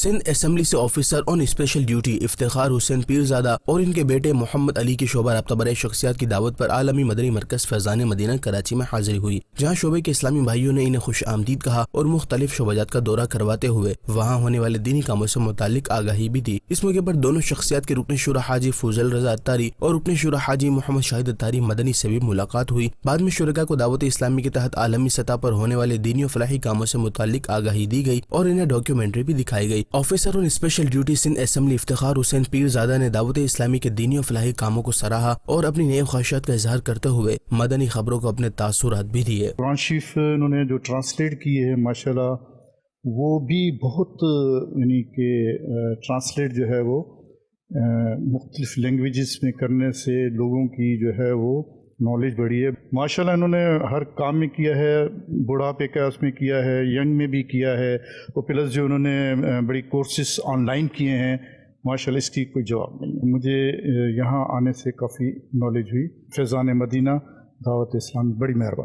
Sindh assembly سے officer on special duty Iftikhar Hussain Pirzada اور ان کے بیٹے محمد علی کی شعبہ رابطہ برائے شخصیات کی دعوت پر عالمی مدنی مرکز فیضان مدینہ کراچی میں حاضری ہوئی، جہاں شعبے کے اسلامی بھائیوں نے انہیں خوش آمدید کہا اور مختلف شعبہ جات کا دورہ کرواتے ہوئے وہاں ہونے والے دینی کاموں سے متعلق آگاہی بھی دی۔ اس موقع پر دونوں شخصیات کے رکن شورا حاجی فوزل رضا اتاری اور رکن شورا حاجی محمد شاہد اتاری مدنی سے بھی ملاقات ہوئی۔ بعد میں شرکاء کو دعوت اسلامی کے تحت عالمی سطح پر ہونے والے دینی و فلاحی کاموں سے متعلق آگاہی دی گئی اور انہیں ڈاکیومنٹری بھی دکھائی گئی۔ Officer on special duty Sindh assembly Iftikhar Hussain Pirzada نے دعوت اسلامی کے دینی و فلاحی کاموں کو سراہا اور اپنی نیک خواہشات کا اظہار کرتے ہوئے مدنی خبروں کو اپنے تاثرات بھی دیے۔ قرآن شریف انہوں نے جو ٹرانسلیٹ کی ہے ماشاءاللہ وہ بھی بہت یعنی کہ ٹرانسلیٹ جو ہے وہ مختلف لینگویجز میں کرنے سے لوگوں کی جو ہے وہ نالج بڑھی ہے۔ ماشاءاللہ انہوں نے ہر کام میں کیا ہے، بڑھاپے کا اس میں کیا ہے، ینگ میں بھی کیا ہے، اور پلس جو انہوں نے بڑی کورسز آن لائن کیے ہیں، ماشاءاللہ اس کی کوئی جواب نہیں ہے۔ مجھے یہاں آنے سے کافی نالج ہوئی۔ فیضان مدینہ دعوت اسلام بڑی مہربانی۔